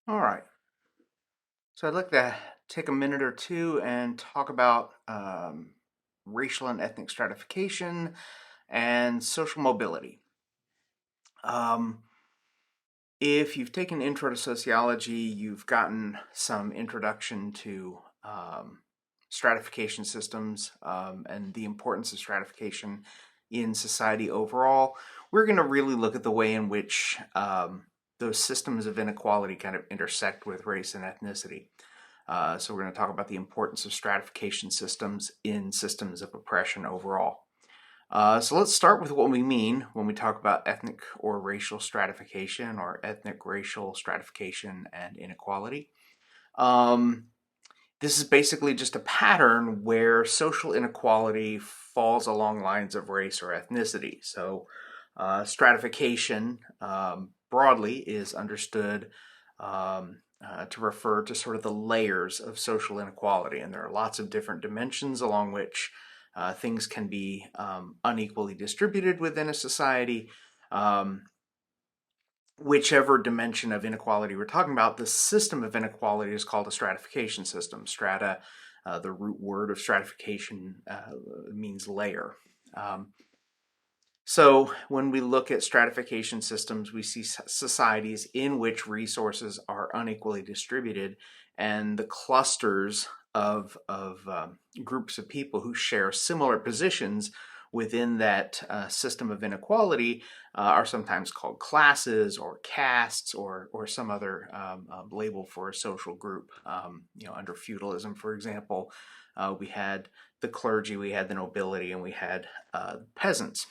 All right. So I'd like to take a minute or two and talk about racial and ethnic stratification and social mobility. Um, if you've taken Intro to Sociology, you've gotten some introduction to stratification systems and the importance of stratification in society overall. We're going to really look at the way in which those systems of inequality kind of intersect with race and ethnicity. So we're going to talk about the importance of stratification systems in systems of oppression overall. So let's start with what we mean when we talk about ethnic or racial stratification or ethnic racial stratification and inequality. Um, this is basically just a pattern where social inequality falls along lines of race or ethnicity. So stratification broadly is understood to refer to sort of the layers of social inequality. And there are lots of different dimensions along which things can be unequally distributed within a society. Whichever dimension of inequality we're talking about, the system of inequality is called a stratification system. Strata, the root word of stratification, means layer. So when we look at stratification systems, we see societies in which resources are unequally distributed, and the clusters of groups of people who share similar positions within that system of inequality are sometimes called classes or castes or some other label for a social group. Under feudalism, for example, we had the clergy, we had the nobility, and we had peasants,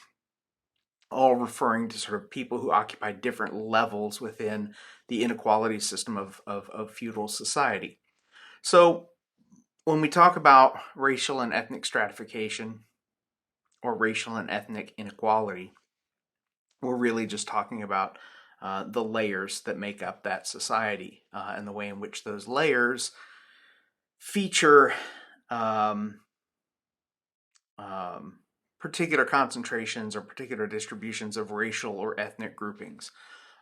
all referring to sort of people who occupy different levels within the inequality system of feudal society. So when we talk about racial and ethnic stratification or racial and ethnic inequality, we're really just talking about the layers that make up that society and the way in which those layers feature um, um, particular concentrations or particular distributions of racial or ethnic groupings.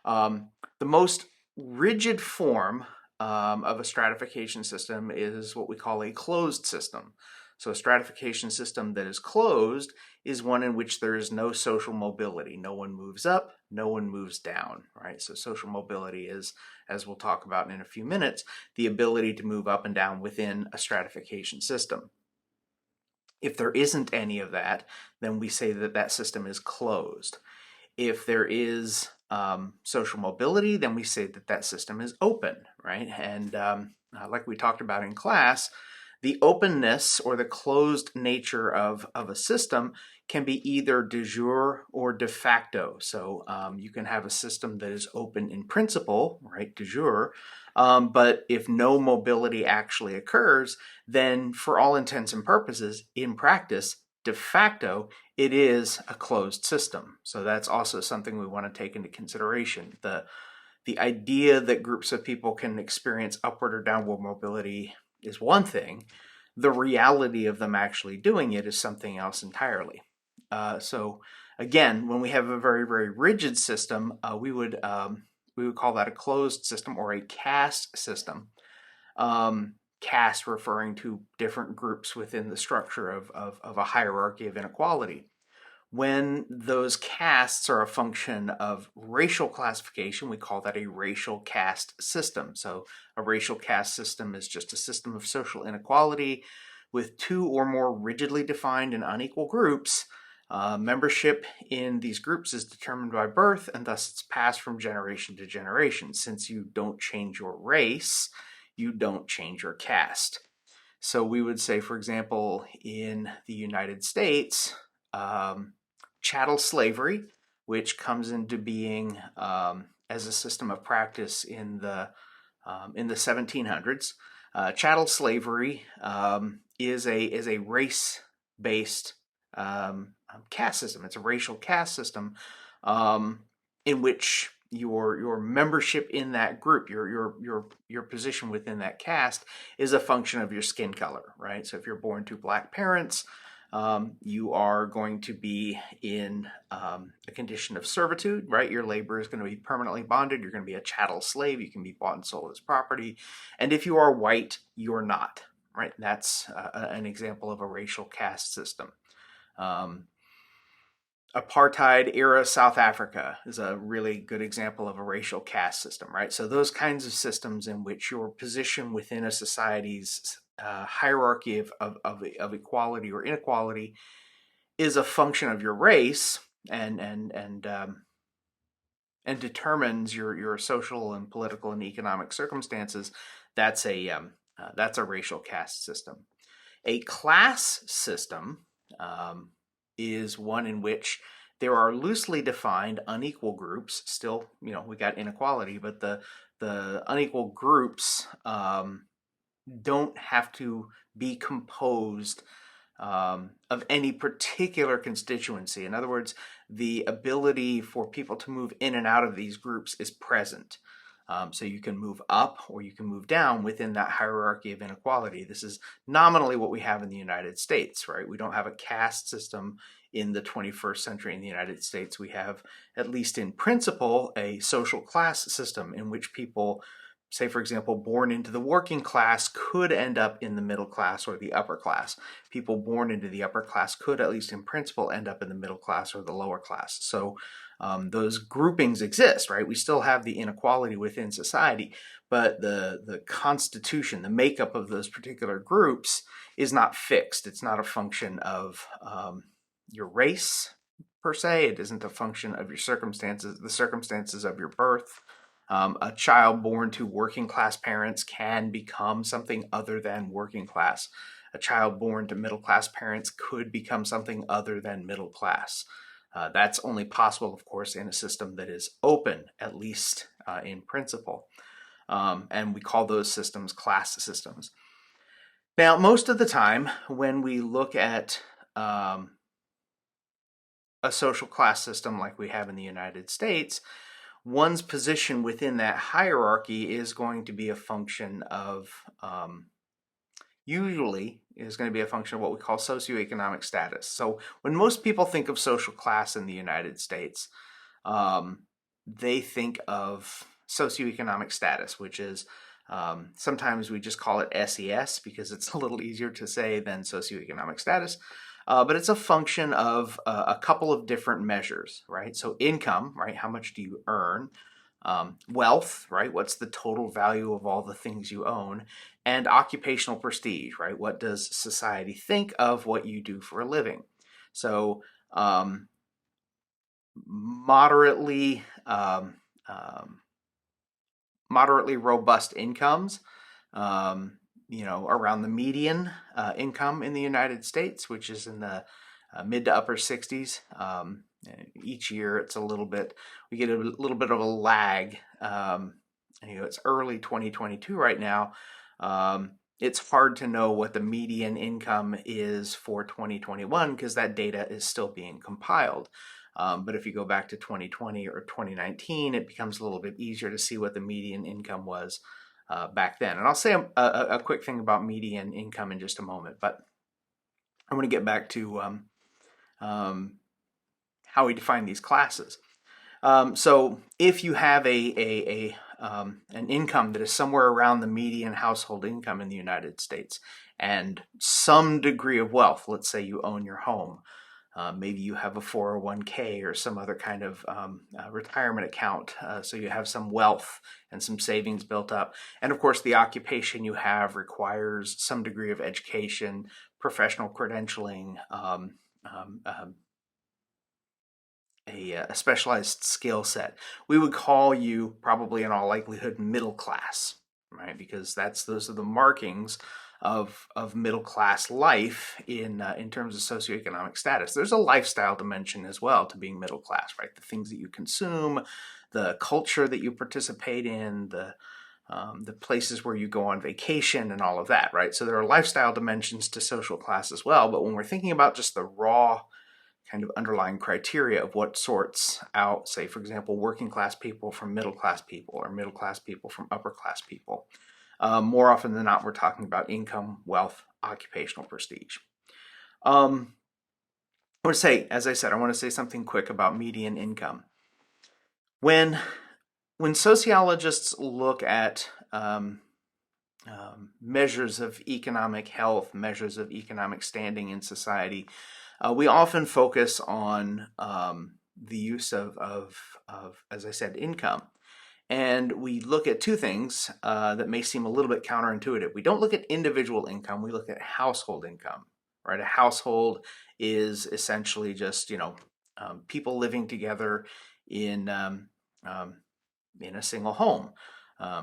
The most rigid form of a stratification system is what we call a closed system. So a stratification system that is closed is one in which there is no social mobility. No one moves up, no one moves down, right? So social mobility is, as we'll talk about in a few minutes, the ability to move up and down within a stratification system. If there isn't any of that, then we say that that system is closed. If there is social mobility, then we say that that system is open, right? And like we talked about in class, the openness or the closed nature of a system can be either de jure or de facto. So you can have a system that is open in principle, right, de jure, but if no mobility actually occurs, then for all intents and purposes, in practice, de facto, it is a closed system. So that's also something we want to take into consideration. The idea that groups of people can experience upward or downward mobility is one thing. The reality of them actually doing it is something else entirely. So again, when we have a very, very rigid system, we would call that a closed system or a caste system. Caste referring to different groups within the structure of a hierarchy of inequality. When those castes are a function of racial classification, we call that a racial caste system. So a racial caste system is just a system of social inequality with two or more rigidly defined and unequal groups. Membership in these groups is determined by birth, and thus it's passed from generation to generation. Since you don't change your race, you don't change your caste. So we would say, for example, in the United States, chattel slavery, which comes into being as a system of practice in the 1700s. Chattel slavery is a race based caste system. It's a racial caste system in which your membership in that group, your position within that caste, is a function of your skin color, right? So if you're born to black parents, You are going to be in a condition of servitude, right? Your labor is going to be permanently bonded. You're going to be a chattel slave. You can be bought and sold as property. And if you are white, you're not, right? That's an example of a racial caste system. Apartheid era South Africa is a really good example of a racial caste system, right? So those kinds of systems in which your position within a society's hierarchy of equality or inequality is a function of your race and determines your social and political and economic circumstances. That's a racial caste system. A class system is one in which there are loosely defined unequal groups. Still, we got inequality, but the unequal groups don't have to be composed of any particular constituency. In other words, the ability for people to move in and out of these groups is present. So you can move up or you can move down within that hierarchy of inequality. This is nominally what we have in the United States, right? We don't have a caste system in the 21st century in the United States. We have, at least in principle, a social class system in which people, say, for example, born into the working class could end up in the middle class or the upper class. People born into the upper class could, at least in principle, end up in the middle class or the lower class. So those groupings exist, right? We still have the inequality within society, but the constitution, the makeup of those particular groups is not fixed. It's not a function of your race, per se. It isn't a function of your circumstances, the circumstances of your birth. A child born to working class parents can become something other than working class. A child born to middle class parents could become something other than middle class. That's only possible, of course, in a system that is open, at least in principle. And we call those systems class systems. Now, most of the time, when we look at a social class system like we have in the United States, one's position within that hierarchy is going to be a function of, usually is going to be a function of what we call socioeconomic status. So when most people think of social class in the United States, they think of socioeconomic status, which is sometimes we just call it SES because it's a little easier to say than socioeconomic status. But it's a function of a couple of different measures, right? So income, right? How much do you earn? Wealth, right? What's the total value of all the things you own? And occupational prestige, right? What does society think of what you do for a living? So moderately robust incomes, around the median income in the United States, which is in the mid to upper 60s. Each year it's we get a little bit of a lag. It's early 2022 right now. It's hard to know what the median income is for 2021 because that data is still being compiled. But if you go back to 2020 or 2019, it becomes a little bit easier to see what the median income was back then. And I'll say a quick thing about median income in just a moment, but I want to get back to how we define these classes. So if you have an income that is somewhere around the median household income in the United States and some degree of wealth, let's say you own your home, maybe you have a 401k or some other kind of retirement account, so you have some wealth and some savings built up. And of course, the occupation you have requires some degree of education, professional credentialing, a specialized skill set. We would call you probably in all likelihood middle class, right? Because those are the markings of middle class life in terms of socioeconomic status. There's a lifestyle dimension as well to being middle class, right? The things that you consume, the culture that you participate in, the places where you go on vacation and all of that, right? So there are lifestyle dimensions to social class as well. But when we're thinking about just the raw kind of underlying criteria of what sorts out, say, for example, working class people from middle class people or middle class people from upper class people, more often than not, we're talking about income, wealth, occupational prestige. want to say, as I said, I want to say something quick about median income. When sociologists look at measures of economic health, measures of economic standing in society, we often focus on the use of, as I said, income. And we look at two things that may seem a little bit counterintuitive. We don't look at individual income, we look at household income, right? A household is essentially just, people living together in, um, in a single home.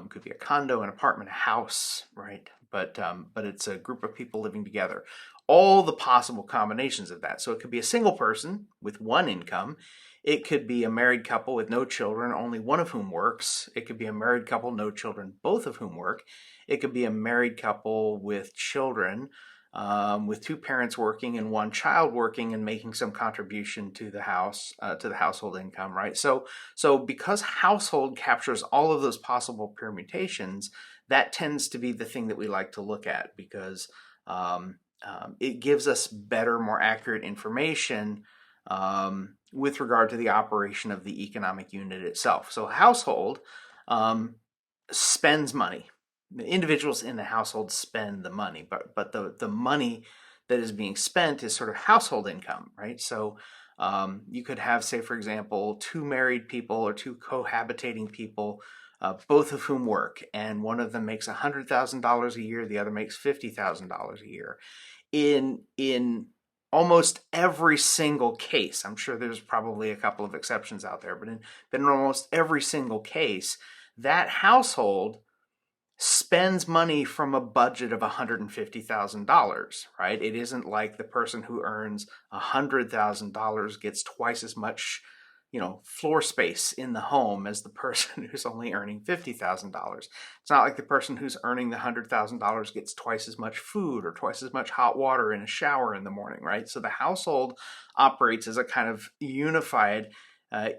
Could be a condo, an apartment, a house, right? But it's a group of people living together. All the possible combinations of that. So it could be a single person with one income. It could be a married couple with no children, only one of whom works. It could be a married couple, no children, both of whom work. It could be a married couple with children, with two parents working and one child working and making some contribution to the house, to the household income, right? So because household captures all of those possible permutations, that tends to be the thing that we like to look at because it gives us better, more accurate information with regard to the operation of the economic unit itself. So a household spends money. The individuals in the household spend the money, but the money that is being spent is sort of household income, right? So you could have, say, for example, two married people or two cohabitating people, both of whom work, and one of them makes $100,000 a year, the other makes $50,000 a year. In almost every single case, I'm sure there's probably a couple of exceptions out there, but in almost every single case, that household spends money from a budget of $150,000, right? It isn't like the person who earns $100,000 gets twice as much, floor space in the home as the person who's only earning $50,000. It's not like the person who's earning the $100,000 gets twice as much food or twice as much hot water in a shower in the morning, right? So the household operates as a kind of unified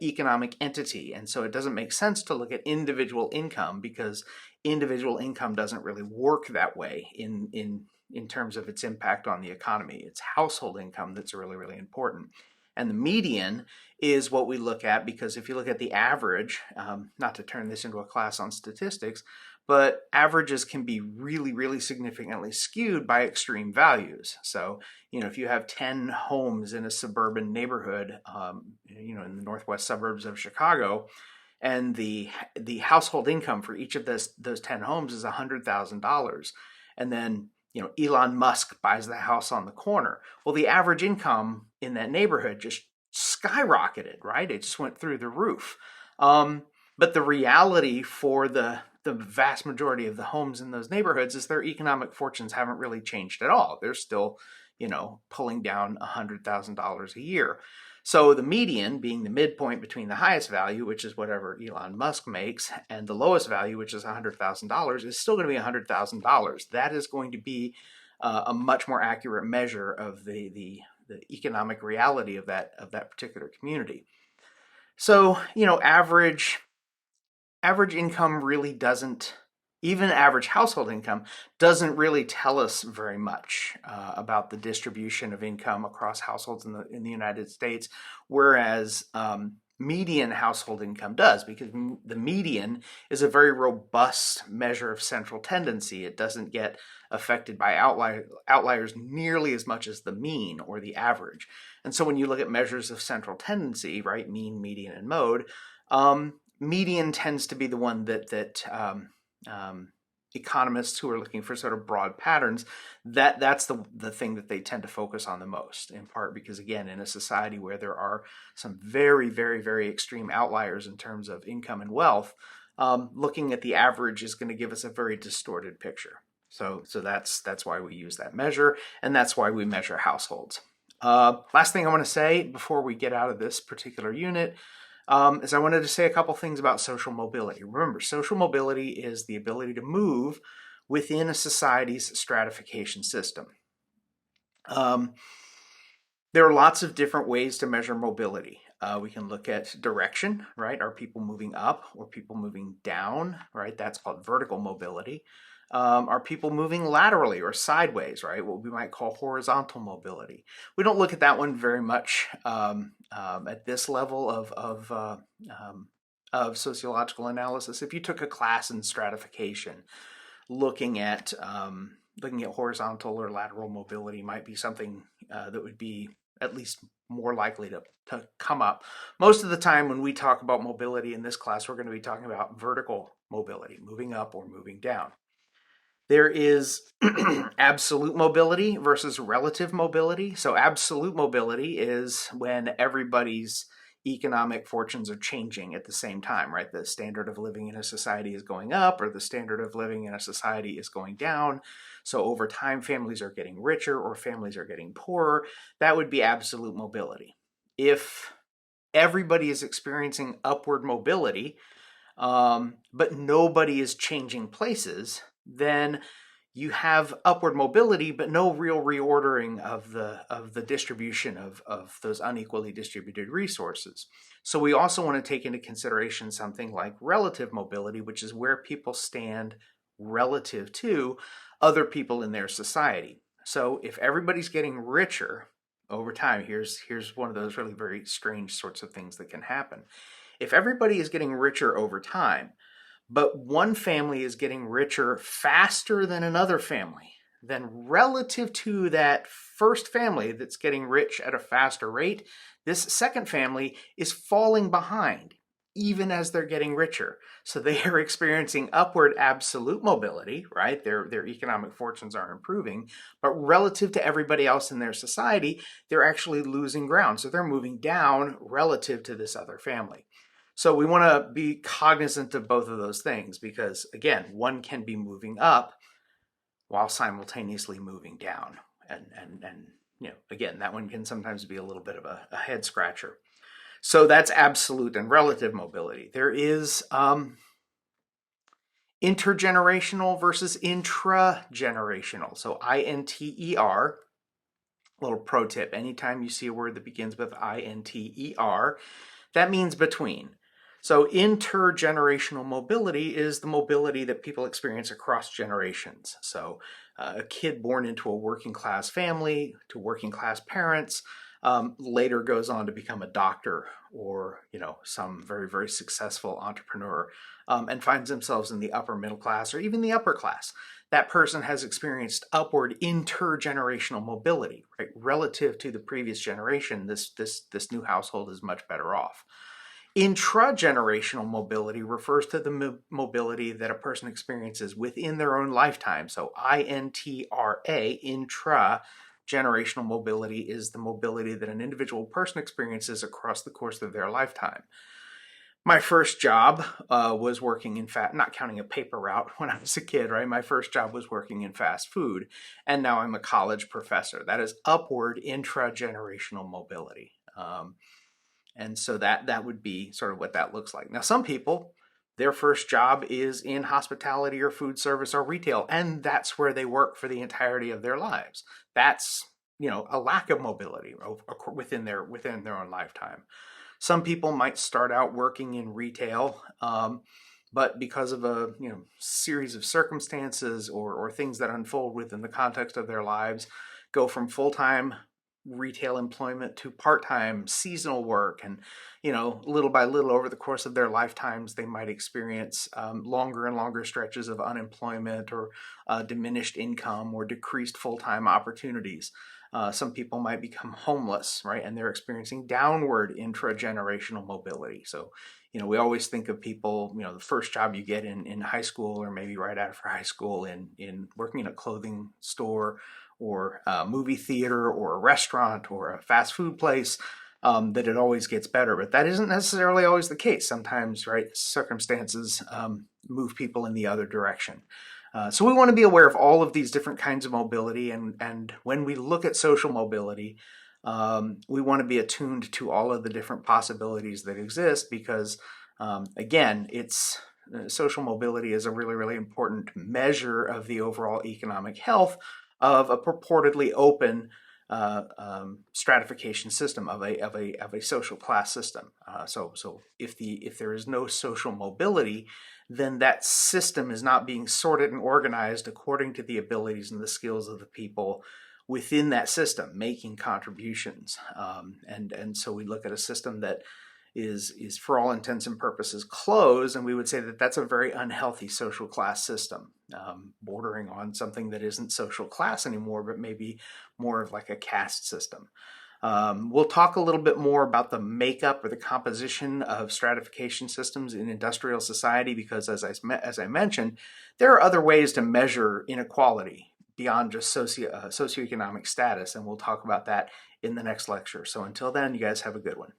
economic entity. And so it doesn't make sense to look at individual income because individual income doesn't really work that way in terms of its impact on the economy. It's household income that's really, really important. And the median is what we look at because if you look at the average, not to turn this into a class on statistics, but averages can be really, really significantly skewed by extreme values. So, if you have 10 homes in a suburban neighborhood, in the northwest suburbs of Chicago, and the household income for each of those 10 homes is $100,000, and then Elon Musk buys the house on the corner. Well, the average income in that neighborhood just skyrocketed, right? It just went through the roof. But the reality for the vast majority of the homes in those neighborhoods is their economic fortunes haven't really changed at all. They're still, pulling down $100,000 a year. So the median, being the midpoint between the highest value, which is whatever Elon Musk makes, and the lowest value, which is $100,000, is still going to be $100,000. That is going to be a much more accurate measure of the economic reality of that particular community. So average income really doesn't, even average household income doesn't really tell us very much about the distribution of income across households in the United States, whereas median household income does, because the median is a very robust measure of central tendency. It doesn't get affected by outliers nearly as much as the mean or the average. And so when you look at measures of central tendency, right, mean, median, and mode, median tends to be the one that economists who are looking for sort of broad patterns, that's the thing that they tend to focus on the most, in part because, again, in a society where there are some very, very, very extreme outliers in terms of income and wealth, looking at the average is going to give us a very distorted picture. So that's why we use that measure, and that's why we measure households. Last thing I want to say before we get out of this particular unit is I wanted to say a couple things about social mobility. Remember, social mobility is the ability to move within a society's stratification system. There are lots of different ways to measure mobility. We can look at direction, right? Are people moving up or people moving down, right? That's called vertical mobility. Are people moving laterally or sideways, right? What we might call horizontal mobility. We don't look at that one very much at this level of sociological analysis. If you took a class in stratification, looking at horizontal or lateral mobility might be something that would be at least more likely to come up. Most of the time when we talk about mobility in this class, we're going to be talking about vertical mobility, moving up or moving down. There is absolute mobility versus relative mobility. So absolute mobility is when everybody's economic fortunes are changing at the same time, right? The standard of living in a society is going up, or the standard of living in a society is going down. So over time, families are getting richer or families are getting poorer. That would be absolute mobility. If everybody is experiencing upward mobility, but nobody is changing places, then you have upward mobility, but no real reordering of the distribution of those unequally distributed resources. So we also want to take into consideration something like relative mobility, which is where people stand relative to other people in their society. So if everybody's getting richer over time, here's one of those really very strange sorts of things that can happen. If everybody is getting richer over time, but one family is getting richer faster than another family, then relative to that first family that's getting rich at a faster rate, this second family is falling behind even as they're getting richer. So they are experiencing upward absolute mobility, right? Their economic fortunes are improving, but relative to everybody else in their society, they're actually losing ground. So they're moving down relative to this other family. So we want to be cognizant of both of those things because, again, one can be moving up while simultaneously moving down. And again, that one can sometimes be a little bit of a head scratcher. So that's absolute and relative mobility. There is intergenerational versus intragenerational. So INTER, little pro tip, anytime you see a word that begins with INTER, that means between. So intergenerational mobility is the mobility that people experience across generations. So a kid born into a working class family to working class parents later goes on to become a doctor or some very, very successful entrepreneur and finds themselves in the upper middle class or even the upper class. That person has experienced upward intergenerational mobility, right? Relative to the previous generation, this new household is much better off. Intragenerational mobility refers to the mobility that a person experiences within their own lifetime. So INTRA, intra-generational mobility, is the mobility that an individual person experiences across the course of their lifetime. My first job was working in not counting a paper route when I was a kid, right? My first job was working in fast food, and now I'm a college professor. That is upward intra-generational mobility. And so that would be sort of what that looks like. Now, some people, their first job is in hospitality or food service or retail, and that's where they work for the entirety of their lives. That's, a lack of mobility within their own lifetime. Some people might start out working in retail, but because of a series of circumstances or things that unfold within the context of their lives, go from full-time retail employment to part-time seasonal work, and little by little over the course of their lifetimes they might experience longer and longer stretches of unemployment or diminished income or decreased full-time opportunities. Some people might become homeless, right? And they're experiencing downward intragenerational mobility. So we always think of people, the first job you get in high school or maybe right after high school in working in a clothing store or a movie theater or a restaurant or a fast food place, that it always gets better. But that isn't necessarily always the case. Sometimes, right, circumstances move people in the other direction. So we want to be aware of all of these different kinds of mobility. And when we look at social mobility, we want to be attuned to all of the different possibilities that exist because, again, social mobility is a really, really important measure of the overall economic health of a purportedly open stratification system of a social class system. So if there is no social mobility, then that system is not being sorted and organized according to the abilities and the skills of the people within that system making contributions. And so we look at a system that is for all intents and purposes closed, and we would say that that's a very unhealthy social class system, bordering on something that isn't social class anymore, but maybe more of like a caste system. We'll talk a little bit more about the makeup or the composition of stratification systems in industrial society, because as I mentioned, there are other ways to measure inequality beyond just socioeconomic status, and we'll talk about that in the next lecture. So until then, you guys have a good one.